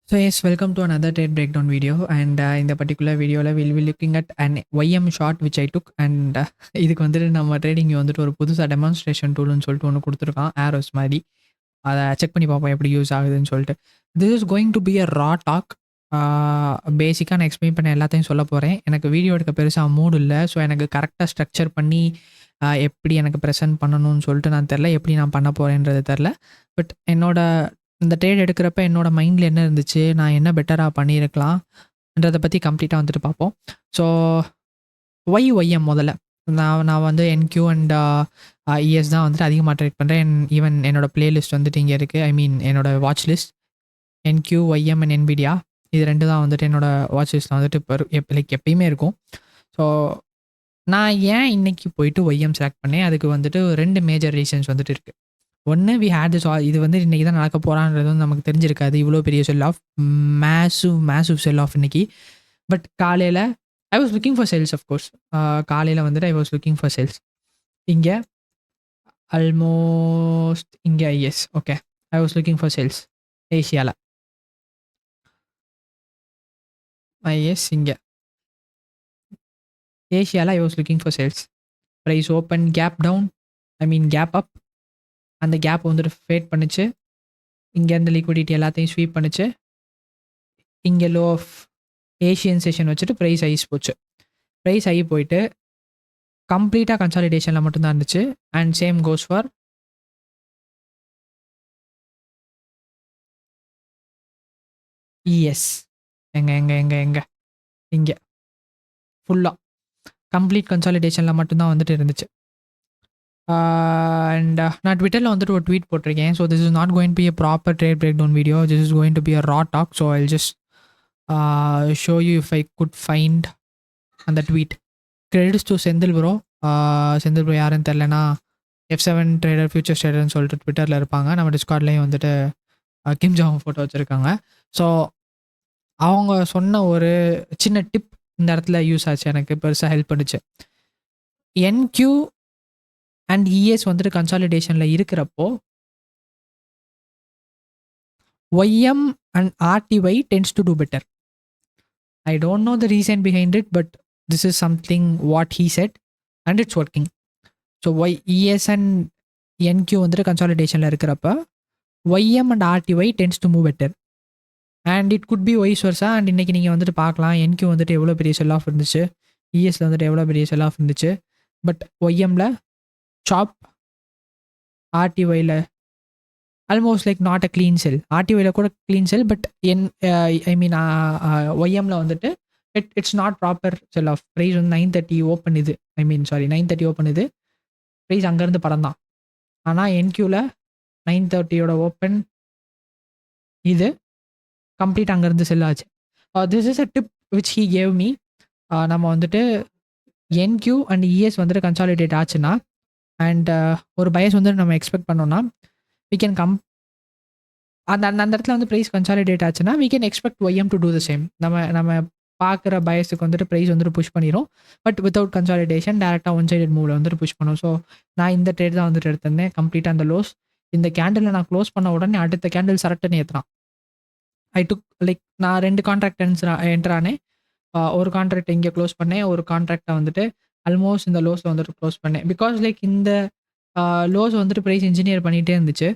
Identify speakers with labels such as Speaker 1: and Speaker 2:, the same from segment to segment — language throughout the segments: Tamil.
Speaker 1: So yes, welcome to another trade breakdown video, and in the particular video we'll be looking at an YM short which I took, and இதுக்கு வந்துட்டு நம்ம ட்ரேடிங் வந்துட்டு ஒரு புதுசாக டெமான்ஸ்ட்ரேஷன் டூல்னு சொல்லிட்டு ஒன்று கொடுத்துருக்கான், ஆரோஸ் மாதிரி. அதை செக் பண்ணி பார்ப்போம் எப்படி யூஸ் ஆகுதுன்னு சொல்லிட்டு. This is going to be a raw talk. பேசிக்காக நான் எக்ஸ்பிளைன் பண்ண எல்லாத்தையும் சொல்ல போகிறேன். எனக்கு வீடியோ எடுக்க பெருசாக மூடு இல்லை. ஸோ எனக்கு கரெக்டாக ஸ்ட்ரக்சர் பண்ணி எப்படி எனக்கு ப்ரெசென்ட் பண்ணணும்னு சொல்லிட்டு நான் தெரில, எப்படி நான் பண்ண போகிறேன்றது தெரில. பட் என்னோட இந்த ட்ரேட் எடுக்கிறப்ப என்னோட மைண்டில் என்ன இருந்துச்சு, நான் என்ன பெட்டராக பண்ணியிருக்கலாம்ன்றதை பற்றி கம்ப்ளீட்டாக வந்துட்டு பார்ப்போம். ஸோ ஒய்எம் முதல்ல நான் வந்து என்கியூ அண்ட் இஎஸ் தான் வந்துட்டு அதிகமாக ட்ரேட் பண்ணுறேன். ஈவன் என்னோட பிளேலிஸ்ட் வந்துட்டு இங்கே இருக்குது. ஐ மீன் என்னோட watch list என்கியூ, YM and NVIDIA, இது ரெண்டு தான் வந்துட்டு என்னோட வாட்ச் லிஸ்ட்டில் வந்துட்டு இப்போ லைக் எப்பயுமே இருக்கும். ஸோ நான் ஏன் இன்னைக்கு போயிட்டு ஒய்எம் செலக்ட் பண்ணேன், அதுக்கு வந்துட்டு 2 மேஜர் ரீசன்ஸ் வந்துட்டு இருக்குது. ஒன்று, வி ஹேட் திஸ் இது வந்து இன்றைக்கி தான் நடக்க போகிறான்றது வந்து நமக்கு தெரிஞ்சிருக்காது. இவ்வளோ பெரிய sell off, massive sell off இன்னைக்கு. பட் காலையில் I was looking for sales. Of course காலையில் வந்துட்டு I was looking for sales. இங்கே ஆல்மோஸ்ட் இங்கே yes okay, I was looking for sales ஏஷியாவில். எஸ் இங்கே ஏஷியாவில் I was looking for sales. Price open gap down, I mean gap up. அந்த கேப் வந்துட்டு ஃபேட் பண்ணிச்சு. இங்கேருந்து லிக்விடிட்டி எல்லாத்தையும் ஸ்வீப் பண்ணிச்சு. இங்கே லோ ஆஃப் ஏஷியன் செஷன் வச்சுட்டு ப்ரைஸ் ஐஸ் போச்சு. ப்ரைஸ் ஐ போயிட்டு கம்ப்ளீட்டாக கன்சாலிடேஷனில் மட்டும்தான் இருந்துச்சு. And same goes for ES. எங்கே இங்கே ஃபுல்லாக கம்ப்ளீட் கன்சாலிடேஷனில் மட்டும்தான் வந்துட்டு இருந்துச்சு. அண்ட் நான் ட்விட்டரில் வந்துட்டு ஒரு ட்வீட் போட்டிருக்கேன். So this is not going to be a proper trade breakdown video. This is going to be a raw talk. So I just show you if I could find அந்த tweet. Credits to Senthil bro. Senthil bro யாருன்னு தெரிலனா F7 ட்ரேடர், ஃபியூச்சர்ஸ் ட்ரேடர்னு சொல்லிட்டு ட்விட்டரில் இருப்பாங்க. நம்ம டிஸ்கார்ட்லேயும் வந்துட்டு கிம் ஜாங் ஃபோட்டோ வச்சுருக்காங்க. ஸோ அவங்க சொன்ன ஒரு சின்ன டிப் இந்த இடத்துல யூஸ் ஆச்சு, எனக்கு பெருசாக ஹெல்ப் பண்ணுச்சு. என்கியூ அண்ட் இஎஸ் வந்துட்டு கன்சாலிடேஷனில் இருக்கிறப்போ YM and RTY tends to do better. I don't know the reason behind it, but this is something what he said and it's working. So ES and NQ வந்துட்டு கன்சாலிடேஷனில் இருக்கிறப்ப YM and RTY tends to move better. And it could be vice versa. And இன்றைக்கி நீங்கள் வந்துட்டு பார்க்கலாம், NQ வந்துட்டு எவ்வளோ பெரிய செல் ஆஃப் இருந்துச்சு, ESல வந்துட்டு எவ்வளோ பெரிய செல் ஆஃப் இருந்துச்சு. பட் ஒய்எம்ல சாப், RTYல almost like not a clean sell. RTYல கூட clean sell, but I mean ஒய்எம்ல வந்துட்டு it's not proper sell off. Price வந்து 930 ஓப்பன் இது, ஐ மீன் சாரி 930 ஓப்பன் இது. ப்ரைஸ் அங்கேருந்து படம் தான். ஆனால் என்கியூவில் 930யோட ஓப்பன் இது கம்ப்ளீட் அங்கேருந்து செல் ஆச்சு. This is a tip which he gave me. நம்ம வந்துட்டு என்கியூ அண்ட் இஎஸ் வந்துட்டு கன்சாலிடேட் ஆச்சுன்னா அண்ட் ஒரு பயஸ் வந்துட்டு நம்ம எக்ஸ்பெக்ட் பண்ணோன்னா we can அந்த இடத்துல வந்து ப்ரைஸ் கன்சாலிடேட் ஆச்சுன்னா we can expect YM to do the same. நம்ம பார்க்குற பயஸுக்கு வந்துட்டு ப்ரைஸ் வந்துட்டு புஷ் பண்ணிடும். பட் வித்தவுட் கன்சாலிடேஷன் டேரெக்டாக ஒன் சைடட் மூவில் வந்துட்டு புஷ் பண்ணும். ஸோ நான் இந்த ட்ரேட் தான் வந்துட்டு எடுத்திருந்தேன். கம்ப்ளீட்டாக அந்த லோஸ் இந்த கேண்டில் நான் க்ளோஸ் பண்ண உடனே அடுத்த கேண்டில் சரட்டுன்னு ஏற்றுறான். ஐ டுக் லைக் நான் 2 கான்ட்ராக்ட் என்ட்ரானேன். ஒரு கான்ட்ராக்ட் இங்கே க்ளோஸ் பண்ணேன், ஒரு கான்ட்ராக்டை வந்துட்டு ஆல்மோஸ்ட் இந்த லோஸில் வந்துட்டு க்ளோஸ் பண்ணேன். பிகாஸ் லைக் இந்த லோஸ் வந்துட்டு ப்ரைஸ் இன்ஜினியர் பண்ணிகிட்டே இருந்துச்சு.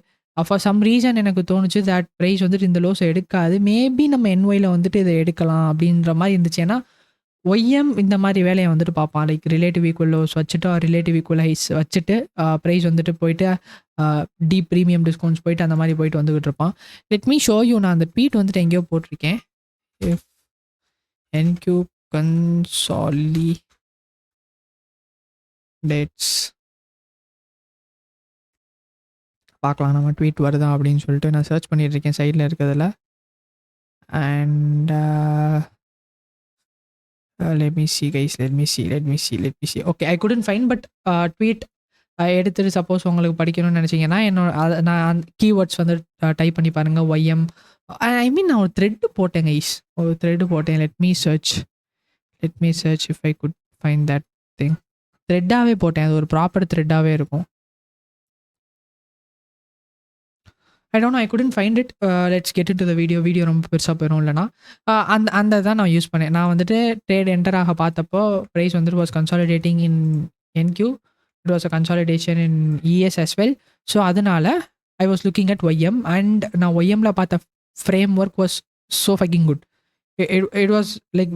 Speaker 1: ஃபார் சம் ரீசன் எனக்கு தோணுச்சு தட் ப்ரைஸ் வந்துட்டு இந்த லோஸை எடுக்காது, மேபி நம்ம NYல வந்துட்டு இதை எடுக்கலாம் அப்படின்ற மாதிரி இருந்துச்சு. ஏன்னா ஒய்எம் இந்த மாதிரி வேலையை வந்துட்டு பார்ப்பான். லைக் ரிலேட்டிவ் ஈக்குவல் லோஸ் வச்சுட்டு ரிலேட்டிவ் ஈக்குவல் ஹைஸ் வச்சுட்டு ப்ரைஸ் வந்துட்டு போயிட்டு டீப் ப்ரீமியம் டிஸ்கவுண்ட்ஸ் போயிட்டு அந்த மாதிரி போயிட்டு வந்துகிட்டு இருப்பான். Let me show you. நான் அந்த ட்வீட் வந்துட்டு எங்கேயோ போட்டிருக்கேன். இஃப் என்கியூ கன்சாலிடேட்ஸ் பார்க்கலாம் நம்ம ட்வீட் வருதா அப்படின்னு சொல்லிட்டு நான் சர்ச் பண்ணிட்டு இருக்கேன் சைடில் இருக்கிறதுல. And let me see guys, let me see. Okay, I couldn't find, but tweet எடுத்துட்டு சப்போஸ் உங்களுக்கு படிக்கணும்னு நினச்சிங்கன்னா நான் கீவேர்ட்ஸ் வந்து டைப் பண்ணி பாருங்கள். ஒய்எம் ஐ மீன் நான் ஒரு த்ரெட்டு போட்டேன் கைஸ், ஒரு த்ரெட்டு போட்டேன். let me search if I could find that thing. த்ரெட்டாகவே போட்டேன், அது ஒரு ப்ராப்பர் த்ரெட்டாகவே இருக்கும். I don't know, I couldn't find it. Let's get into the video ரொம்ப பெருசாக போயிடும் இல்லைனா. அந்த தான் நான் யூஸ் பண்ணேன். நான் வந்துட்டு ட்ரேட் என்டர் ஆக பார்த்தப்போ ப்ரைஸ் வந்துட்டு was consolidating in NQ, it was a consolidation in ES as well. So அதனால I was looking at YM, and நான் ஒய்எம்ல பார்த்த framework was so fucking good. It was like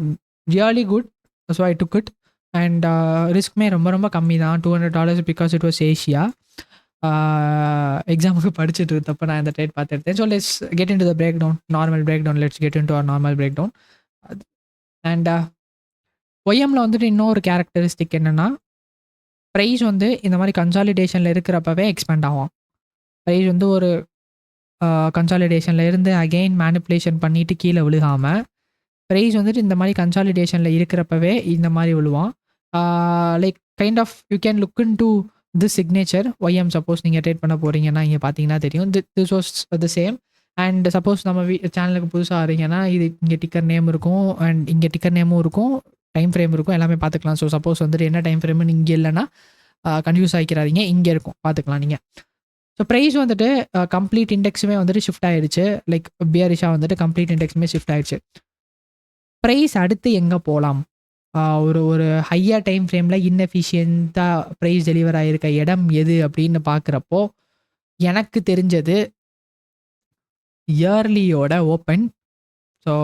Speaker 1: really good. So I took it. And ரிஸ்க்குமே ரொம்ப ரொம்ப கம்மி தான், $200, பிகாஸ் இட் வாஸ் ஏஷியா. எக்ஸாமுக்கு படிச்சுட்டு இருந்தப்போ நான் இந்த ட்ரேட் பார்த்து எடுத்தேன். So let's get into the breakdown, normal breakdown. Let's get into our normal breakdown. And ஒய்எம்ல வந்துட்டு இன்னொரு கேரக்டரிஸ்டிக் என்னென்னா, ப்ரைஸ் வந்து இந்த மாதிரி கன்சாலிடேஷனில் இருக்கிறப்பவே எக்ஸ்பேண்ட் ஆகும். ப்ரைஸ் வந்து ஒரு கன்சாலிடேஷனில் இருந்து அகெயின் மேனிப்புலேஷன் பண்ணிட்டு கீழே விழுகாமல், ப்ரைஸ் வந்துட்டு இந்த மாதிரி கன்சாலிடேஷனில் இருக்கிறப்பவே இந்த மாதிரி விழுவான். Like kind of you can look into this signature. YM suppose நீங்கள் ட்ரேட் பண்ண போகிறீங்கன்னா இங்கே பார்த்தீங்கன்னா தெரியும், this was the same. And suppose நம்ம சேனலுக்கு புதுசாக ஆகிறீங்கன்னா, இது இங்கே டிக்கர் நேம் இருக்கும், அண்ட் இங்கே டிக்கர் நேமும் இருக்கும், டைம் ஃப்ரேம் இருக்கும், எல்லாமே பார்த்துக்கலாம். ஸோ சப்போஸ் வந்துட்டு என்ன டைம் ஃப்ரேம்னு இங்கே இல்லைன்னா கன்ஃபியூஸ் ஆகிக்கிறாதீங்க, இங்கே இருக்கும், பார்த்துக்கலாம் நீங்கள். ஸோ ப்ரைஸ் வந்துட்டு கம்ப்ளீட் இண்டெக்ஸுமே வந்துட்டு ஷிஃப்ட் ஆகிடுச்சு. லைக் பியரிஷாக வந்துட்டு கம்ப்ளீட் இண்டெக்ஸுமே ஷிஃப்ட் ஆகிடுச்சு. ப்ரைஸ் அடுத்து எங்கே போகலாம்? ஒரு ஹையர் டைம் ஃப்ரேமில் இன்எஃபிஷியண்ட்டாக ப்ரைஸ் டெலிவர் ஆகிருக்க இடம் எது அப்படின்னு பார்க்குறப்போ எனக்கு தெரிஞ்சது இயர்லியோட ஓப்பன். ஸோ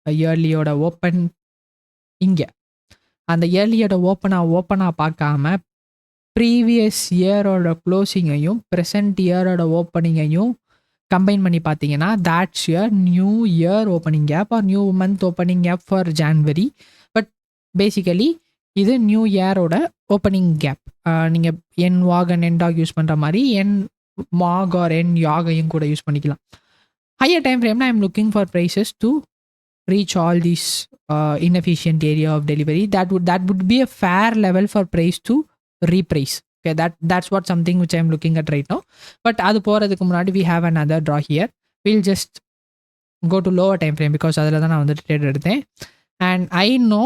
Speaker 1: இயர்லியோட ஓப்பன் இங்கே, அந்த இயர்லியோட ஓப்பனாக பார்க்காம ப்ரீவியஸ் இயரோட க்ளோசிங்கையும் ப்ரெசன்ட் இயரோட ஓப்பனிங்கையும் கம்பைன் பண்ணி பார்த்தீங்கன்னா, that's your new year opening gap or new month opening gap for January. But basically இது நியூ இயரோட ஓப்பனிங் கேப். நீங்கள் என் வாக் அண்ட் என் டாக் யூஸ் பண்ணுற மாதிரி என் மாக் ஆர் என் யாகையும் கூட யூஸ் பண்ணிக்கலாம். ஹையர் டைம் ஃப்ரேம்னா I am looking for prices to reach all these inefficient area of delivery. That would be a fair level for price to reprice. Okay, that's what something which I am looking at right now. But adu poradhukku munadi we have another draw here. We'll just go to lower time frame because adula dhaan na vandu trade eduthen, and I know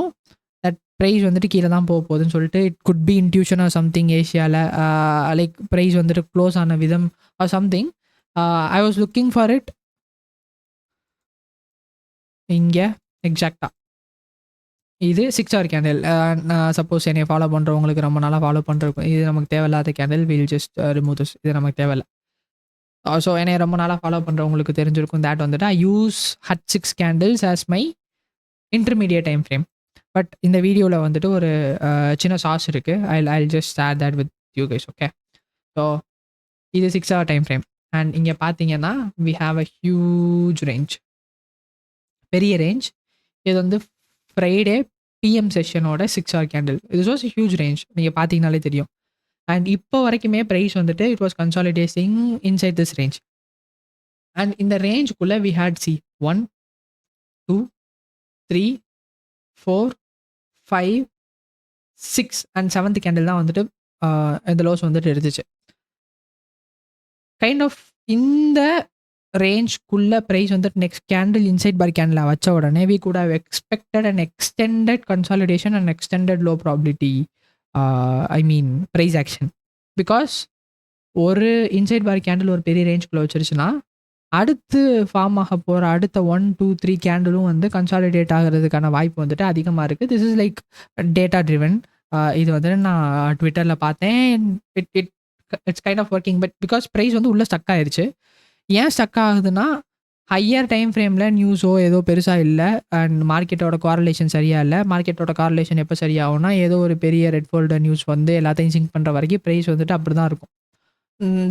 Speaker 1: that price vandu keela dhaan pogodunu solittu, it could be intuition or something, Asia la like price vandu close ana vidham or something. I was looking for it இங்கே எக்ஸாக்டாக. இது 6 hour கேண்டில். சப்போஸ் என்னை ஃபாலோ பண்ணுறவங்களுக்கு ரொம்ப நாளாக ஃபாலோ பண்ணுறோம், இது நமக்கு தேவையில்லாத candle, will just remove this, இது நமக்கு தேவையில்லை. ஸோ என்னை ரொம்ப நாளாக ஃபாலோ பண்ணுறவங்களுக்கு தெரிஞ்சிருக்கும் தேட் வந்துட்டு I use had 6 candles as my intermediate time frame. But இந்த வீடியோவில் வந்துட்டு ஒரு சின்ன சாஸ் இருக்குது. I just share that with you guys. Okay, so இது 6 hour டைம் ஃப்ரேம். அண்ட் இங்கே பார்த்தீங்கன்னா we have a huge range, பெரிய ரேஞ்ச். இது வந்து ஃப்ரைடே பிஎம் செஷனோட 6 hour கேண்டில். இது வாஸ் ஹியூஜ் ரேஞ்ச், நீங்கள் பார்த்தீங்கனாலே தெரியும். அண்ட் இப்போ வரைக்குமே ப்ரைஸ் வந்துட்டு it was consolidating inside this range. And இந்த ரேஞ்சுக்குள்ளே we had see 1 2 3 4 5 6 and 7th candle தான் வந்துட்டு இந்த லோஸ் வந்துட்டு இருந்துச்சு. கைண்ட் ஆஃப் இந்த ரேஞ்ச்குள்ள ப்ரைஸ் வந்துட்டு next candle inside bar candle வச்ச உடனே we could have expected and extended consolidation and extended low probability, I mean price action. Because ஒரு இன்சைட் பார் கேண்டில் ஒரு பெரிய ரேஞ்சுக்குள்ளே வச்சிருச்சுன்னா அடுத்து ஃபார்ம் ஆக போகிற அடுத்த 1 2 3 கேண்டிலும் வந்து கன்சாலிடேட் ஆகிறதுக்கான வாய்ப்பு வந்துட்டு அதிகமாக இருக்குது. This is like data driven. இது வந்துட்டு நான் ட்விட்டரில் பார்த்தேன். It's kind of working. But because price வந்து உள்ளே ஸ்டக் ஆயிடுச்சு. ஏன் ஸ்டக் ஆகுதுன்னா ஹையர் டைம் ஃப்ரேமில் நியூஸோ ஏதோ பெருசாக இல்லை, அண்ட் மார்க்கெட்டோட காரலேஷன் சரியாக இல்லை. மார்க்கெட்டோட காரலேஷன் எப்போ சரியாகும்னா ஏதோ ஒரு பெரிய ரெட் ஃபோல்டர் நியூஸ் வந்து எல்லாத்தையும் சிங்க் பண்ணுற வரைக்கும் ப்ரைஸ் வந்துட்டு அப்படி தான் இருக்கும்.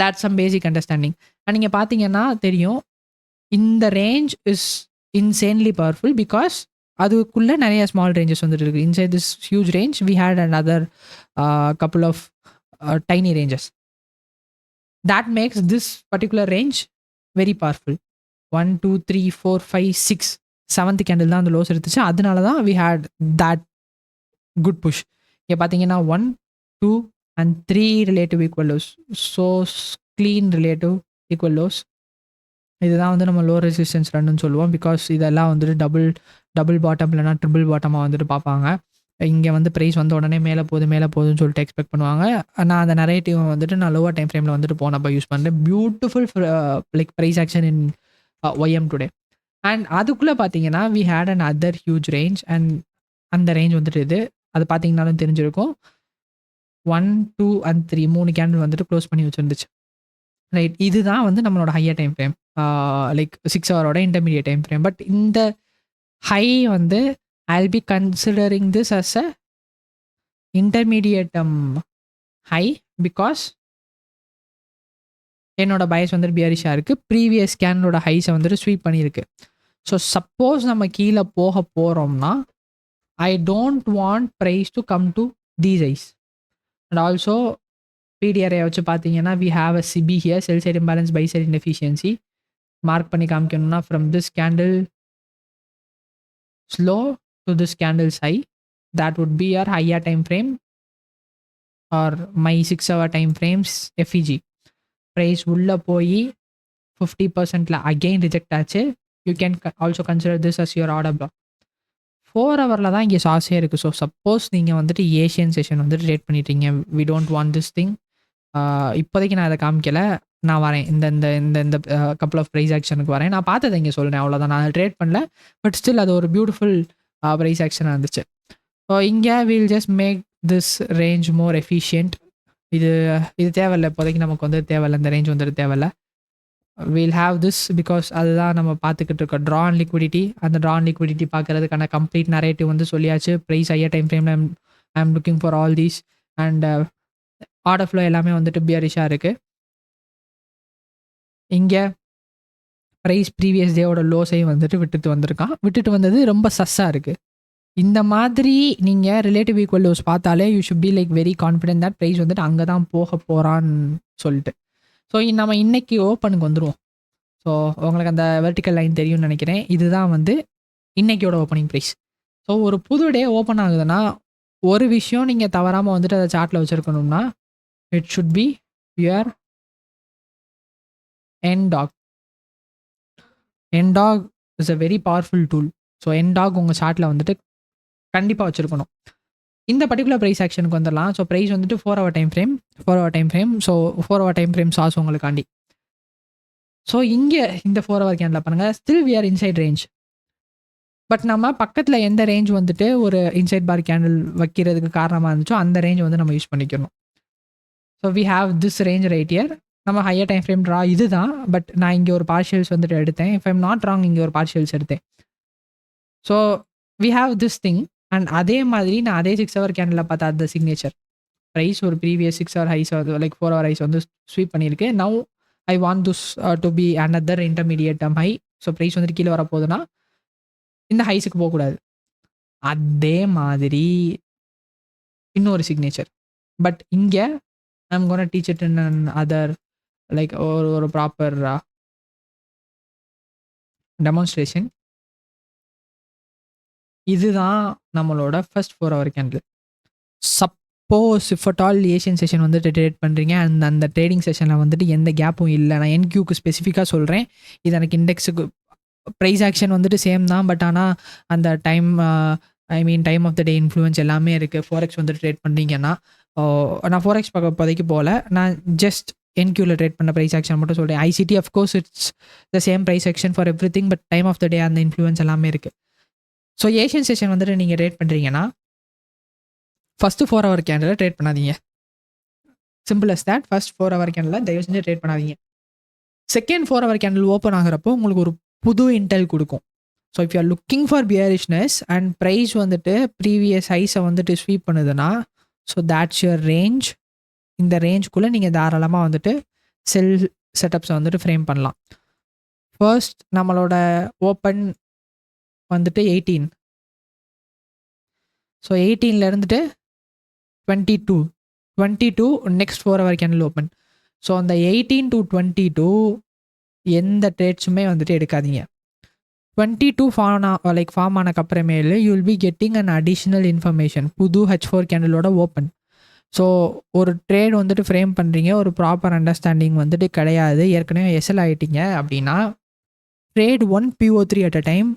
Speaker 1: That's some basic understanding. And நீங்கள் பார்த்தீங்கன்னா தெரியும், இந்த range is insanely powerful because அதுக்குள்ளே நிறைய ஸ்மால் ரேஞ்சஸ் வந்துட்டு இருக்குது. Inside this huge range we had another couple of tiny ranges. That makes this particular range very powerful. 1 2 3 4 5 6 7th candle தான் அந்த லோஸ் எடுத்துச்சு. அதனால தான் we had that good push. இங்கே பார்த்தீங்கன்னா 1 2 and 3 relative equal lows. So clean relative equal lows. இதுதான் வந்து நம்ம லோ ரெசிஸ்டன்ஸ் ரன்னு சொல்லுவோம். பிகாஸ் இதெல்லாம் வந்துட்டு டபுள் பாட்டம் இல்லைனா ட்ரிபிள் பாட்டமாக வந்துட்டு பார்ப்பாங்க. இங்கே வந்து ப்ரைஸ் வந்த உடனே மேலே போகுதுன்னு சொல்லிட்டு எக்ஸ்பெக்ட் பண்ணுவாங்க. நான் அந்த நரேட்டிவ் வந்துட்டு நான் லோவர் டைம் ஃப்ரேமில் வந்துட்டு போனப்போ யூஸ் பண்ணுறேன். Beautiful like price action in YM today. And அதுக்குள்ளே பார்த்தீங்கன்னா we had another huge range. And அந்த ரேஞ்ச் வந்துட்டு இது அது பார்த்தீங்கன்னாலும் தெரிஞ்சிருக்கும். 1, 2 and 3 3 கேண்டில் வந்துட்டு க்ளோஸ் பண்ணி வச்சுருந்துச்சு. ரைட், இதுதான் வந்து நம்மளோட ஹையர் டைம் ஃப்ரேம், லைக் 6 ஹவரோட இன்டர்மீடியட் டைம் ஃப்ரேம். பட் இந்த ஹை வந்து I'll be considering this as a intermediate high because என்னோட பயஸ் வந்துட்டு பியரிஷாக இருக்குது. ப்ரீவியஸ் கேனோட ஹைஸை வந்துட்டு ஸ்வீப் பண்ணியிருக்கு. ஸோ சப்போஸ் நம்ம கீழே போக போகிறோம்னா I don't want price to come to these highs. And also பிடிஆரை வச்சு பார்த்தீங்கன்னா we have a SIBI here, sell side imbalance buy side inefficiency. Mark பண்ணி காமிக்கணும்னா from this candle slow to this candle's high, that would be our higher time frame or my 6 hour time frames FEG. Price உள்ள போய் 50% again reject ஆச்சு. You can also consider this as your order block. 4 ஹவரில் தான் இங்கே சாஸே இருக்குது. ஸோ சப்போஸ் நீங்கள் வந்துட்டு ஏஷியன் செஷன் வந்துட்டு ட்ரேட் பண்ணிட்டீங்க, we don't want this thing. இப்போதைக்கு நான் அதை காமிக்கலை, நான் வரேன் இந்த இந்த இந்த இந்த கப்பல் ஆஃப் ப்ரைஸ் ஆக்ஷனுக்கு வரேன். நான் பார்த்ததை இங்கே சொல்கிறேன், அவ்வளோதான். நான் ட்ரேட் பண்ணல, பட் ஸ்டில் அது ஒரு பியூட்டிஃபுல் ப்ரைஸ் ஆக்ஷனாக இருந்துச்சு. ஸோ இங்கே will just make this range more efficient. இது தேவையில்லை, இப்போதைக்கு நமக்கு வந்து தேவையில்லை, இந்த ரேஞ்ச் வந்துட்டு தேவையில்லை. வில் ஹாவ் திஸ் பிகாஸ் அதுதான் நம்ம பார்த்துக்கிட்டு இருக்கோம், ட்ரா அண்ட் லிக்விடிட்டி. அந்த ட்ரா அண்ட் லிக்விடிட்டி பார்க்கறதுக்கான கம்ப்ளீட் நரேட்டிவ் வந்து சொல்லியாச்சு. ப்ரைஸ் ஹையர் டைம் ஃப்ரேமில் ஐ am looking for all these. And order flow எல்லாமே வந்துட்டு பியரிஷாக இருக்குது. இங்கே ப்ரைஸ் ப்ரீவியஸ் டேவோட லோஸையும் வந்துட்டு விட்டுட்டு வந்தது ரொம்ப சஸ்ஸாக இருக்குது. இந்த மாதிரி நீங்கள் ரிலேட்டிவ் ஈக்குவல் லோஸ் பார்த்தாலே you should be like very confident that price வந்துட்டு அங்கே தான் போக போகிறான்னு சொல்லிட்டு. ஸோ நம்ம இன்னைக்கு ஓப்பனுக்கு வந்துடுவோம். ஸோ உங்களுக்கு அந்த வெர்டிக்கல் லைன் தெரியும்னு நினைக்கிறேன். இதுதான் வந்து இன்னைக்கியோட ஓப்பனிங் ப்ரைஸ். ஸோ ஒரு புது டே ஓப்பன் ஆகுதுன்னா ஒரு விஷயம் நீங்கள் தவறாமல் வந்துட்டு அதை சார்ட்டில் வச்சுருக்கணும்னா it should be your NDOG. NDOG is a very powerful tool. So NDOG உங்கள் சார்ட்டில் வந்துட்டு கண்டிப்பாக வச்சுருக்கணும். இந்த பர்டிகுலர் ப்ரைஸ் ஆக்ஷனுக்கு வந்துடலாம். ஸோ ப்ரைஸ் வந்துட்டு 4 hour time frame. So 4 hour time frame sauce உங்களுக்காண்டி. ஸோ இங்கே இந்த 4 hour கேண்டில் பாருங்கள், still we are inside range. But நம்ம பக்கத்தில் எந்த ரேஞ்ச் வந்துட்டு ஒரு இன்சைட் பார் கேண்டில் வைக்கிறதுக்கு காரணமாக இருந்துச்சோ அந்த ரேஞ்ச் வந்து நம்ம யூஸ் பண்ணிக்கணும். So we have this range right here. நம்ம ஹையர் டைம் ஃப்ரேம் ட்ரா இது தான். பட் நான் இங்கே ஒரு பார்ஷியல்ஸ் வந்துட்டு எடுத்தேன். இஃப் ஐம் நாட் ராங் இங்கே ஒரு பார்ஷியல்ஸ் எடுத்தேன். So we have this thing. And அதே மாதிரி நான் அதே 6 hour கேண்டில் பார்த்தா அந்த சிக்னேச்சர் ப்ரைஸ் ஒரு previous 6 hour highs like 4 hour highs வந்து ஸ்வீப் பண்ணியிருக்கு. Now I want this to be another intermediate high. So price வந்துட்டு கீழே வரப்போகுதுன்னா இந்த ஹைஸுக்கு போகக்கூடாது. அதே மாதிரி இன்னொரு சிக்னேச்சர். பட் இங்கே I'm gonna teach it in another like ஒரு ப்ராப்பர் டெமான்ஸ்ட்ரேஷன். இதுதான் நம்மளோட first 4 hour candle. Suppose if at all Asian session வந்துட்டு ட்ரேட் பண்ணுறீங்க அண்ட் அந்த ட்ரேடிங் செஷனில் வந்துட்டு எந்த கேப்பும் இல்லை, நான் என்கியூக்கு ஸ்பெசிஃபிக்காக சொல்கிறேன். இது எனக்கு இண்டெக்ஸுக்கு ப்ரைஸ் ஆக்ஷன் வந்துட்டு சேம் தான். பட் ஆனால் அந்த time time of the day influence எல்லாமே இருக்குது. ஃபோரெக்ஸ் வந்துட்டு ட்ரேட் பண்ணுறீங்கன்னா நான் ஃபோரெக்ஸ் பார்க்க இப்போதைக்கு போகல, நான் ஜஸ்ட் என்கியூவில் ட்ரேட் பண்ண ப்ரைஸ் ஆக்ஷன் மட்டும் சொல்கிறேன். ICT of course it's the same price action for everything. But time of the day அந்த இன்ஃப்ளூயன்ஸ் எல்லாமே இருக்குது. ஸோ ஏஷியன் செஷன் வந்துட்டு நீங்கள் ட்ரேட் பண்ணுறீங்கன்னா ஃபஸ்ட்டு 4 hour கேண்டில் ட்ரேட் பண்ணாதீங்க. Simple as that. First 4 hour candle தயவு செஞ்சு ட்ரேட் பண்ணாதீங்க. செகண்ட் 4 hour கேண்டில் ஓப்பன் ஆகிறப்போ உங்களுக்கு ஒரு புது இன்டெல் கொடுக்கும். So if you are looking for bearishness and price வந்துட்டு ப்ரீவியஸ் ஹைஸை வந்துட்டு ஸ்வீப் பண்ணுதுன்னா ஸோ தேட்ஸ் யுவர் ரேஞ்ச். இந்த ரேஞ்சுக்குள்ளே நீங்கள் தாராளமாக வந்துட்டு செல் செட்டப்ஸை வந்துட்டு ஃப்ரேம் பண்ணலாம். ஃபர்ஸ்ட் நம்மளோட ஓப்பன் வந்துட்டு 18. ஸோ 18ல் இருந்துட்டு 22 next 4 hour candle open. So அந்த 18 to 22 எந்த ட்ரேட்ஸுமே வந்துட்டு எடுக்காதீங்க. 22 ஃபார்ம் ஆனக்கப்புறமேலு you will be getting an additional information. புது H4 கேண்டிலோட ஓப்பன். ஸோ ஒரு ட்ரேட் வந்துட்டு ஃப்ரேம் பண்ணுறீங்க, ஒரு ப்ராப்பர் அண்டர்ஸ்டாண்டிங் வந்துட்டு கிடையாது, ஏற்கனவே எஸ்எல் ஆகிட்டீங்க அப்படின்னா trade 1 PO3 at a time.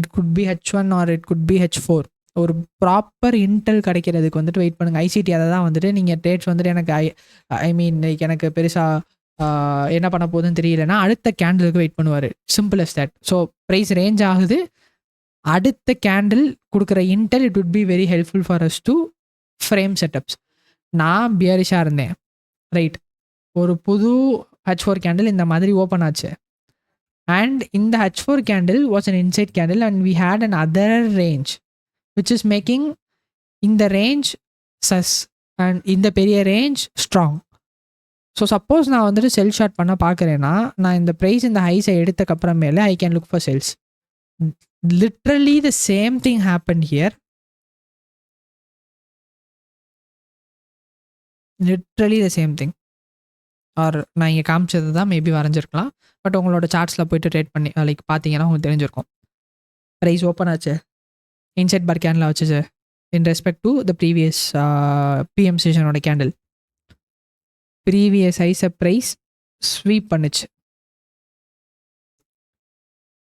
Speaker 1: It could be H1 or it could be H4. ஒரு ப்ராப்பர் இன்டெல் கிடைக்கிறதுக்கு வந்துட்டு வெயிட் பண்ணுங்கள். ஐசிடி அதை தான் வந்துட்டு நீங்கள் ட்ரேட்ஸ் வந்துட்டு எனக்கு ஐ மீன் எனக்கு பெருசாக என்ன பண்ண போகுதுன்னு தெரியலன்னா அடுத்த கேண்டிலுக்கு வெயிட் பண்ணுவார். Simple as that. So price range ஆகுது, அடுத்த கேண்டில் கொடுக்குற intel it would be very helpful for us to frame setups. நான் பியரிஷாக இருந்தேன், ரைட். ஒரு புது H4 கேண்டில் இந்த மாதிரி ஓப்பன் ஆச்சு. அண்ட் இந்த H4 candle was an inside candle and we had another range which is making இந்த ரேஞ்ச் சஸ் அண்ட் இந்த பெரிய ரேஞ்ச் ஸ்ட்ராங். ஸோ சப்போஸ் நான் வந்துட்டு செல் ஷார்ட் பண்ண பார்க்குறேன்னா நான் இந்த ப்ரைஸ் இந்த ஹைஸை எடுத்தக்கப்புறமேல I can look for sells. Literally the same thing happen here. Literally the same thing. Or நான் இங்கே காமிச்சது தான் மேபி வரைஞ்சிருக்கலாம். பட் உங்களோட சார்ட்ஸில் போய்ட்டு ட்ரேட் பண்ணி லைக் பார்த்தீங்கன்னா உங்களுக்கு தெரிஞ்சிருக்கும். ப்ரைஸ் ஓப்பன் ஆச்சு, இன்சைட் பார் கேண்டில் வச்சுச்சு in respect to the previous PM செஷனோட கேண்டில். ப்ரீவியஸ் ஹைஸை ப்ரைஸ் ஸ்வீப் பண்ணுச்சு.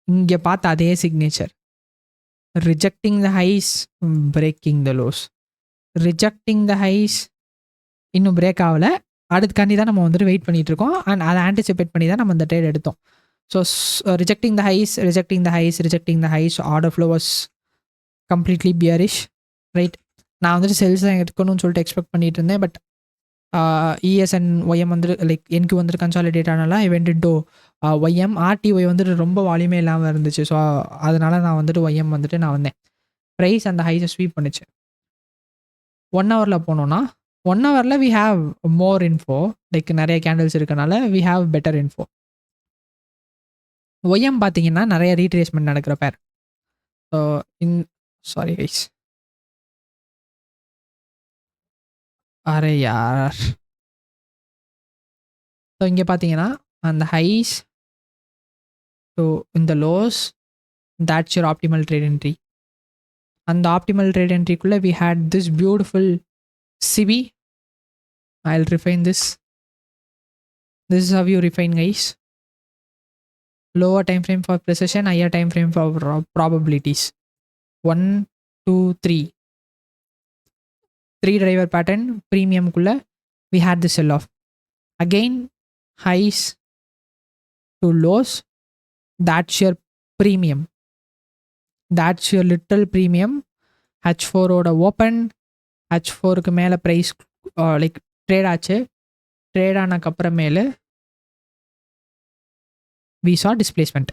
Speaker 1: இங்கே பார்த்த அதே signature, rejecting the highs, breaking the lows. Rejecting the highs இன்னும் பிரேக் ஆகலை, அதுக்காண்டி தான் நம்ம வந்துட்டு வெயிட் பண்ணிட்டு இருக்கோம். அண்ட் அதை ஆன்டிசிபேட் பண்ணி தான் நம்ம இந்த ட்ரேட் எடுத்தோம். So rejecting the highs, rejecting the highs, rejecting the highs, order flow was completely bearish, right. நான் வந்துட்டு செல்ஸ் தான் எடுக்கணும்னு சொல்லிட்டு எக்ஸ்பெக்ட் பண்ணிட்டு இருந்தேன். பட் இஎஸ் அண்ட் ஒய்எம் வந்துட்டு லைக் எனக்கு வந்துட்டு கன்சாலிடேட் ஆனால I went into YM. RTY வந்துட்டு ரொம்ப வால்யூமே இல்லாமல் இருந்துச்சு. ஸோ அதனால நான் வந்துட்டு ஒய்எம் வந்துட்டு நான் வந்தேன். ப்ரைஸ் அந்த ஹைஸை ஸ்வீப் பண்ணுச்சு. 1 ஹவரில் போனோன்னா 1 ஹவரில் we have more info, like நிறைய கேண்டில்ஸ் இருக்கனால we have better info. YM பார்த்தீங்கன்னா நிறைய ரீட்ரேஸ்மெண்ட் நடக்கிற பேர். ஸோ சாரி கைஸ், அரே யார். ஸோ இங்கே பார்த்தீங்கன்னா அந்த ஹைஸ் ஸோ இந்த lows, that's your optimal trade entry. அந்த ஆப்டிமல் ட்ரேட் என்ட்ரிக்குள்ளே we had this beautiful SIBI. I'll refine this. This is how you refine, guys. Lower time frame for precision, higher time frame for probabilities. 1, 2, 3. 3 driver pattern premium kulla we had the sell off. Again highs to lows, that's your premium. That's your literal premium. H4 oda open, H4 க்கு மேலே ப்ரைஸ் லைக் ட்ரேட் ஆச்சு. ட்ரேட் ஆனக்கு அப்புறமேலு we saw displacement,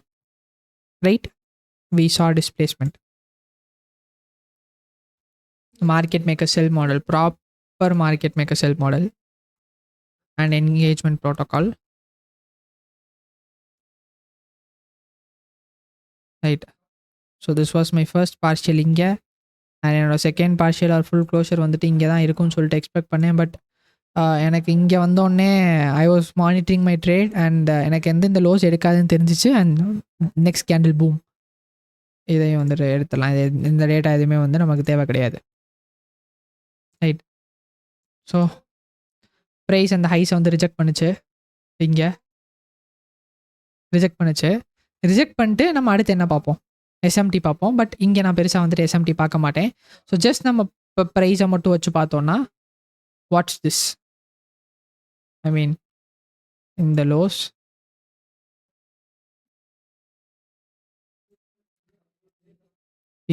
Speaker 1: right? We saw displacement. Market maker sell model, proper market maker sell model and engagement protocol, right? So this was my first partial இங்கே, அண்ட் என்னோட second partial or full closure வந்துட்டு இங்கே தான் இருக்கும்னு சொல்லிட்டு எக்ஸ்பெக்ட் பண்ணேன். பட் எனக்கு இங்கே வந்தோடனே I was monitoring my trade and எனக்கு எந்தெந்த லோஸ் எடுக்காதுன்னு தெரிஞ்சிச்சு. அண்ட் நெக்ஸ்ட் கேண்டில் பூம், இதையும் வந்துட்டு எடுத்துடலாம். இந்த டேட்டா எதுவுமே வந்து நமக்கு தேவை கிடையாது, ரைட். ஸோ ப்ரைஸ் அந்த ஹைஸை வந்து ரிஜெக்ட் பண்ணுச்சு. இங்கே ரிஜெக்ட் பண்ணுச்சு. ரிஜெக்ட் பண்ணிட்டு நம்ம அடுத்து என்ன பார்ப்போம், எஸ்எம்டி பார்ப்போம். பட் இங்கே நான் பெருசாக வந்துட்டு எஸ்எம்டி பார்க்க மாட்டேன். ஸோ ஜஸ்ட் நம்ம இப்போ ப்ரைஸை மட்டும் வச்சு பார்த்தோன்னா வாட்ஸ் திஸ், ஐ மீன் இந்த லோஸ்,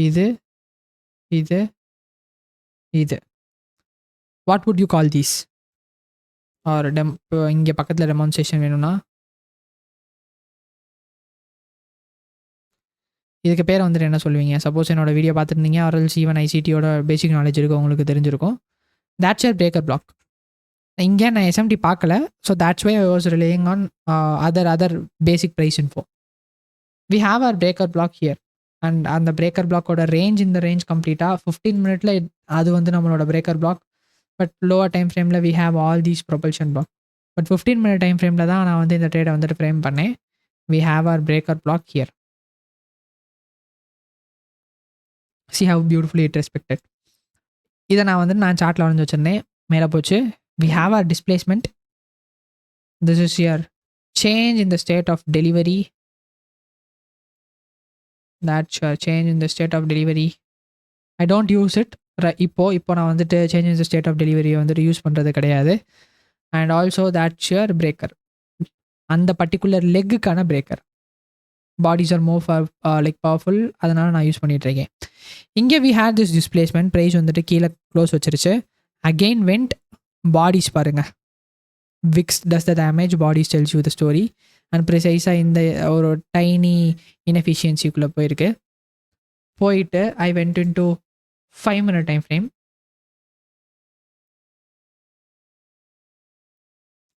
Speaker 1: இது இது இது what would you call these? Or இப்போ இங்கே பக்கத்தில் டெமான்ஸ்ட்ரேஷன் வேணும்னா இதுக்கு பேரை வந்துட்டு என்ன சொல்லுவீங்க? சப்போஸ் என்னோட வீடியோ பார்த்துருந்தீங்க ஆர்எல்ஸ் ஈவன் ஐசிடியோட பேசிக் நாலேஜ் இருக்கும், உங்களுக்கு தெரிஞ்சிருக்கும். that's your breaker block. இங்கே நான் எஸ்எம்டி பார்க்கல. So that's why I was relying on other basic price info. we have our breaker block here and அந்த breaker blockோட ரேஞ்ச் இந்த ரேஞ்ச் கம்ப்ளீட்டாக 15 மினிட்ல அது வந்து நம்மளோட breaker block. But lower time ஃப்ரேமில் we have all these propulsion block. But 15 minute time ஃப்ரேமில் தான் நான் வந்து இந்த ட்ரேடை வந்துட்டு ஃப்ரேம் பண்ணேன். we have our breaker block here. see how beautifully it respected. இதை நான் வந்து நான் சார்ட்டில் வரைஞ்சி வச்சுருந்தேன், மேலே போச்சு. we have our displacement. this is your change in the state of delivery. that's your change in the state of delivery. I don't use it. இப்போ நான் வந்துட்டு change in the state of டெலிவரியை வந்துட்டு யூஸ் பண்ணுறது கிடையாது. And also that's your breaker, அந்த பர்டிகுலர் லெக்குக்கான breaker. Bodies are more like powerful, அதனால் நான் யூஸ் பண்ணிகிட்ருக்கேன். இங்கே we had this displacement, price வந்துட்டு கீழே க்ளோஸ் வச்சிருச்சு. அகெயின் வெண்ட், பாடிஸ் பாருங்கள், wicks does the damage, bodies tells you the story. And ப்ரிசைஸாக இந்த ஒரு டைனி இன்எஃபிஷியன்சிக்குள்ளே போயிட்டு I went in to 5 minute time frame.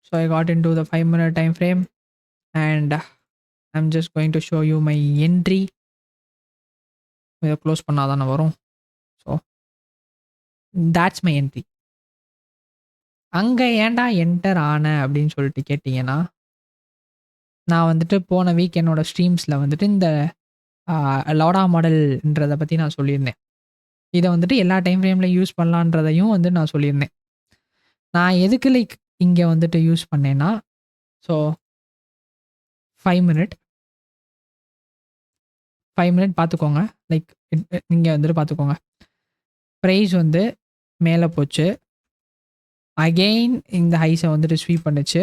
Speaker 1: So I got into the 5 minute time frame and I'm just going to show you my entry. இதை க்ளோஸ் பண்ணாதானே வரும். So that's my entry. அங்கே ஏன்டா என்டர் ஆன அப்படின்னு சொல்லிட்டு கேட்டிங்கன்னா, நான் வந்துட்டு போன வீக் என்னோடய ஸ்ட்ரீம்ஸில் வந்துட்டு இந்த லோடா மாடல்ன்றதை பற்றி நான் சொல்லியிருந்தேன். இதை வந்துட்டு எல்லா டைம் ஃப்ரேமில் யூஸ் பண்ணலான்றதையும் வந்து நான் சொல்லியிருந்தேன். நான் எதுக்கு லைக் இங்கே வந்துட்டு யூஸ் பண்ணேன்னா, ஸோ 5 minute பார்த்துக்கோங்க. லைக் இங்கே வந்துட்டு பார்த்துக்கோங்க, ப்ரைஸ் வந்து மேலே போச்சு, அகெயின் இந்த ஹைஸை வந்துட்டு ஸ்வீப் பண்ணுச்சு.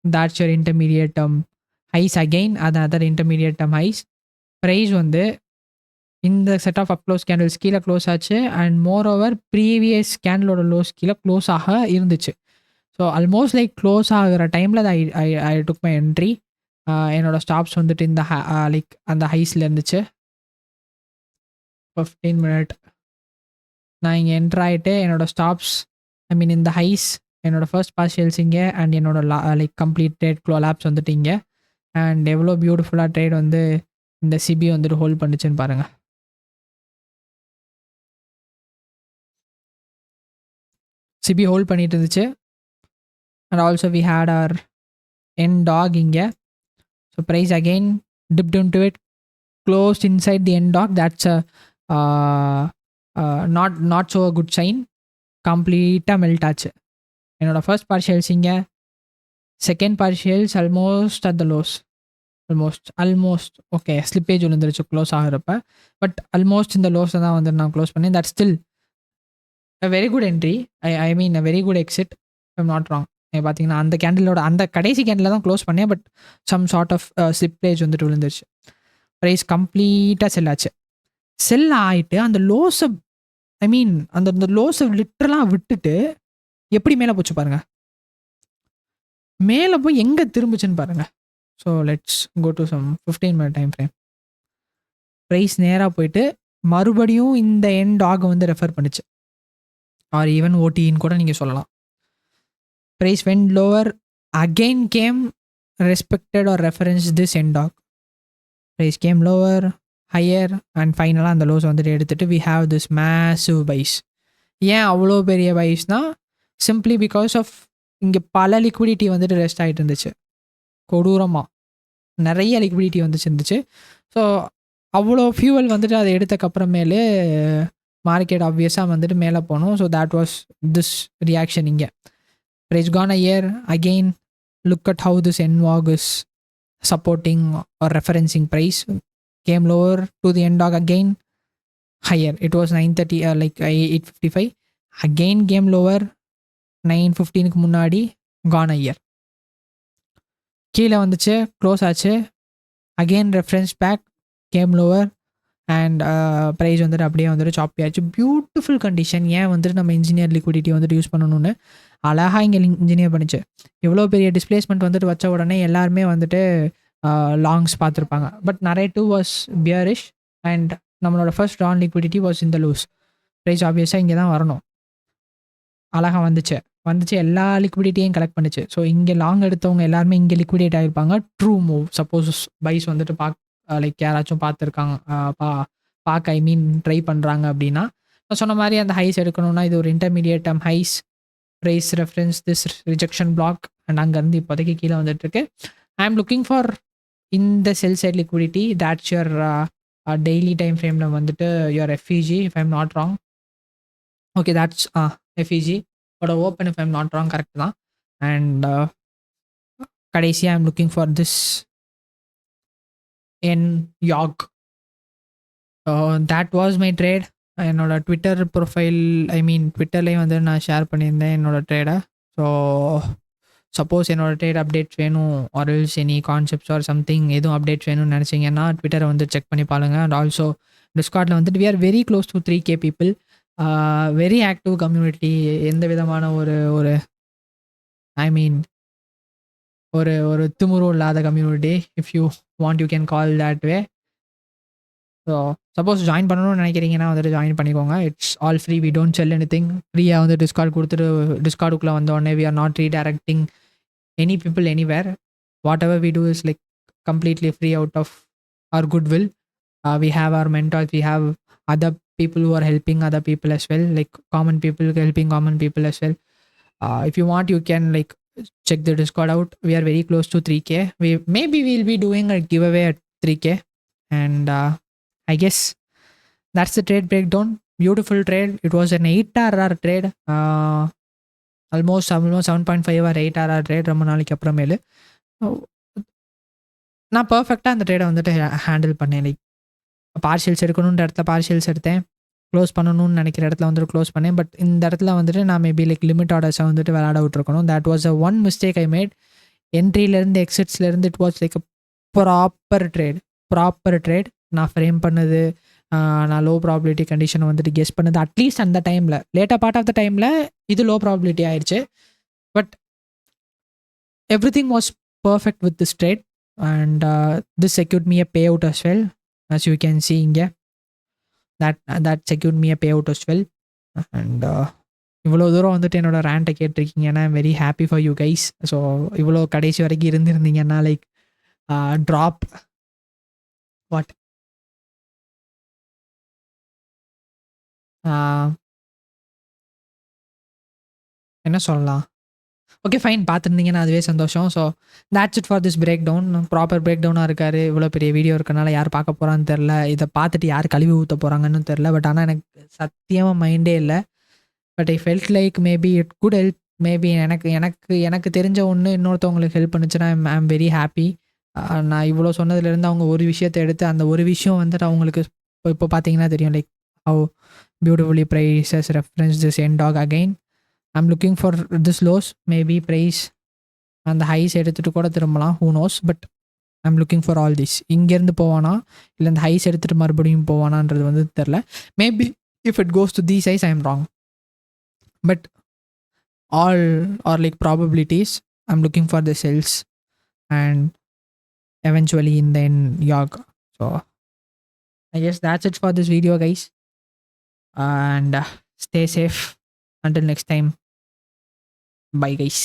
Speaker 1: That's your intermediate term highs, again other intermediate term highs. Price வந்து இந்த செட் ஆஃப் அப்க்ளோஸ் கேண்டில்ஸ் கீழே க்ளோஸ் ஆச்சு. அண்ட் மோர் ஓவர் ப்ரீவியஸ் கேண்டிலோட லோஸ் கீழே க்ளோஸ் ஆக இருந்துச்சு. ஸோ ஆல்மோஸ்ட் லைக் க்ளோஸ் ஆகிற டைமில் ஐ டுக் மை என்ட்ரி. என்னோட ஸ்டாப்ஸ் வந்துட்டு இந்த லைக் அந்த ஹைஸில் இருந்துச்சு. 15 minute நான் இங்கே என்ட்ரு ஆகிட்டு என்னோடய ஸ்டாப்ஸ், ஐ மீன் இந்த ஹைஸ், என்னோடய ஃபர்ஸ்ட் பார்ஷியல்ஸ் இங்கே அண்ட் என்னோட லைக் கம்ப்ளீட் ட்ரேட் லாப்ஸ் வந்துட்டு இங்கே. அண்ட் எவ்வளோ பியூட்டிஃபுல்லாக ட்ரேட் வந்து இந்த சிபி வந்துட்டு ஹோல்ட் பண்ணுச்சுன்னு பாருங்கள். சிபி ஹோல்ட் பண்ணிட்டு இருந்துச்சு. And also we had our N DOG இங்கே. So price again dipped into it, closed inside the N DOG. That's not so good sign. கம்ப்ளீட்டாக மெல்ட் ஆச்சு. என்னோட ஃபர்ஸ்ட் பார்ஷியல்ஸ் இங்கே, second partials almost at the lows, almost okay slippage விழுந்துருச்சு க்ளோஸ் ஆகிறப்ப. பட் ஆல்மோஸ்ட் இந்த லோஸை தான் வந்து நான் க்ளோஸ் பண்ணேன். That still a very good entry. I mean a very good exit, if I'm not wrong. பார்த்தீங்கன்னா அந்த கேண்டிலோட அந்த கடைசி கேண்டில் தான் க்ளோஸ் பண்ணேன். But some sort of slippage வந்துட்டு விழுந்துருச்சு. ப்ரைஸ் கம்ப்ளீட்டாக செல் ஆச்சு. செல் ஆகிட்டு அந்த லோஸை, ஐ மீன் அந்த லோஸை லிட்டரலாக விட்டுட்டு எப்படி மேலே போச்சு பாருங்க. மேலே போய் எங்கே திரும்பிச்சுன்னு பாருங்க. So let's go to some 15 minute time frame. Price நேராக போயிட்டு மறுபடியும் இந்த என் டாக் வந்து ரெஃபர் பண்ணிச்சு, ஆர் ஈவன் ஓடின்னு கூட நீங்கள் சொல்லலாம். Price went lower, again came respected or reference this NDOG. Price came lower, higher and ஃபைனலாக அந்த லோஸ் வந்துட்டு எடுத்துகிட்டு we have this massive buys. ஏன் அவ்வளோ பெரிய பைஸ்னால் சிம்பிளி பிகாஸ் ஆஃப் இங்கே பல லிக்விடிட்டி வந்துட்டு ரெஸ்ட் ஆகிட்டு இருந்துச்சு. கொடூரமாக நிறைய லிக்விடிட்டி இருந்துச்சு. ஸோ அவ்வளோ ஃபியூவல் வந்துட்டு அதை எடுத்தக்கப்புறமேலே மார்க்கெட் ஆப்வியஸாக வந்துட்டு மேலே போகணும். So that was this reaction இங்கே. Price gone higher, again look at how this என்வாக் is supporting or referencing price. Came lower to the N DOG, again higher. It was 930 like 855. Again came lower 915க்கு முன்னாடி, கான் அ இயர். கீழே வந்துச்சு, க்ளோஸ் ஆச்சு, again reference back, came lower and price வந்துட்டு அப்படியே வந்துட்டு சாப்பி ஆச்சு. Beautiful condition. ஏன் வந்துட்டு நம்ம இன்ஜினியர் லிக்விடிட்டி வந்துட்டு யூஸ் பண்ணணும்னு அழகாக இங்கே இன்ஜினியர் பண்ணிச்சு. எவ்வளோ பெரிய டிஸ்பிளேஸ்மெண்ட் வந்துட்டு வச்ச உடனே எல்லாருமே வந்துட்டு லாங்ஸ் பார்த்துருப்பாங்க. But narrative was bearish and நம்மளோட ஃபர்ஸ்ட் ரான் லிக்விடிட்டி வாஸ் இந்த லூஸ். ப்ரைஸ் ஆப்வியஸாக இங்கே தான் வரணும். அழகாக வந்துச்சு எல்லா லிக்விடிட்டியும் கலெக்ட் பண்ணிச்சு. ஸோ இங்கே லாங் எடுத்தவங்க எல்லாருமே இங்கே லிக்விடேட் ஆகிருப்பாங்க. True move. சப்போஸ் பைஸ் வந்துட்டு லைக் யாராச்சும் பார்த்துருக்காங்க, பார்க்க ஐ மீன் ட்ரை பண்ணுறாங்க அப்படின்னா, நான் சொன்ன மாதிரி அந்த ஹைஸ் எடுக்கணும்னா இது ஒரு intermediate term highs. Price reference this rejection block and அங்கேருந்து இப்போதைக்கு கீழே வந்துட்டுருக்கு. ஐ எம் லுக்கிங் ஃபார் இந்த sell side liquidity. That's your daily time ஃப்ரேமில் வந்துட்டு your FEG, if I am not wrong. Okay that's FEG ஓட open, if I am not wrong, correct தான். அண்ட் கடைசியாக I am looking for this N யாக். That was my trade. என்னோட ட்விட்டர் ப்ரொஃபைல் ட்விட்டர்லேயும் வந்து நான் ஷேர் பண்ணியிருந்தேன் என்னோட ட்ரேடை. ஸோ சப்போஸ் என்னோட ட்ரேட் அப்டேட்ஸ் வேணும் or else any concepts or something எதுவும் அப்டேட்ஸ் வேணும்னு நினச்சிங்கன்னா ட்விட்டரை வந்து செக் பண்ணி பாருங்க. அண்ட் ஆல்சோ டிஸ்கார்டில் வந்துட்டு we are very close to 3K people. Very active community. எந்த விதமான ஒரு ஒரு ஐ மீன் ஒரு ஒரு திமிரும் இல்லாத community. If you want you can call that way. So suppose join பண்ணணும்னு நினைக்கிறீங்கன்னா வந்துட்டு ஜாயின் பண்ணிக்கோங்க. It's all free. We don't sell anything. ஃப்ரீயாக வந்து டிஸ்கார்ட் கொடுத்துட்டு டிஸ்கார்டுக்குள்ளே வந்த உடனே we are not redirecting any people anywhere. Whatever we do is like completely free out of our goodwill. We have our mentors, we have other people who are helping other people as well, like common people helping common people as well. If you want, you can like check the Discord out. We are very close to 3K. Maybe we'll be doing a giveaway at 3K. And I guess that's the trade breakdown. Beautiful trade. It was an 8 hour trade. Almost 7.5 or 8 hour trade ரொம்ப நாளைக்கு அப்புறமேலு. நான் பர்ஃபெக்டாக அந்த ட்ரேடை வந்துட்டு ஹேண்டில் பண்ணேன். லைக் பார்ஷியல்ஸ் எடுக்கணுன்ற இடத்துல பார்ஷியல்ஸ் எடுத்தேன். க்ளோஸ் பண்ணணும்னு நினைக்கிற இடத்துல வந்துட்டு க்ளோஸ் பண்ணேன். பட் இந்த இடத்துல வந்துட்டு நான் மேபி லைக் லிமிட் ஆர்டர்ஸை வந்துட்டு விளையாட விட்டுருக்கணும். That was a one mistake I made. என்ட்ரியிலேருந்து எக்ஸிட்ஸ்லேருந்து it was like a proper trade. நான் ஃப்ரேம் பண்ணது, நான் லோ ப்ராபிலிட்டி கண்டிஷனை வந்துட்டு கெஸ் பண்ணது அட்லீஸ்ட் அந்த டைமில், லேட்டாக பார்ட் ஆஃப் த டைமில் இது லோ ப்ராபிலிட்டி ஆயிடுச்சு. But everything was perfect with this trade. And this secured me a payout as well. As you can see இங்கே that secured me a payout as well. And இவ்வளோ தூரம் வந்துட்டு என்னோட ரேண்ட்டை கேட்டிருக்கீங்கன்னா I'm very happy for you guys. So இவ்வளோ கடைசி வரைக்கும் இருந்திருந்தீங்கன்னா லைக் ட்ராப் வாட் என்ன சொல்லலாம். ஓகே ஃபைன், பார்த்துருந்தீங்கன்னா அதுவே சந்தோஷம். So that's it for this breakdown. Proper பிரேக் டவுனாக இருக்கார். இவ்வளோ பெரிய வீடியோ இருக்கனால யார் பார்க்க போகிறான்னு தெரில. இதை பார்த்துட்டு யார் கழுவி ஊற்ற போகிறாங்கன்னு தெரில. பட் ஆனால் எனக்கு சத்தியமாக மைண்டே இல்லை. But I felt like maybe it good help. Maybe எனக்கு எனக்கு எனக்கு தெரிஞ்ச ஒன்று இன்னொருத்தவங்களுக்கு ஹெல்ப் பண்ணுச்சுன்னா ஐம் வெரி ஹாப்பி. நான் இவ்வளோ சொன்னதுலேருந்து அவங்க ஒரு விஷயத்தை எடுத்து அந்த ஒரு விஷயம் வந்துட்டு அவங்களுக்கு இப்போ பார்த்தீங்கன்னா தெரியும் like how beautifully prices reference this NDOG again. I'm looking for this lows. Maybe price அந்த ஹைஸ் எடுத்துகிட்டு கூட திரும்பலாம், who knows. But I'm looking for all this. இங்கேருந்து போவானா இல்லை இந்த ஹைஸ் எடுத்துகிட்டு மறுபடியும் போவானான்றது வந்து தெரில. Maybe if it goes to these highs I am wrong. But all are like probabilities. I'm looking for the cells and eventually in the end YOG. So I guess that's it for this video, guys. And stay safe until next time. Bye, guys.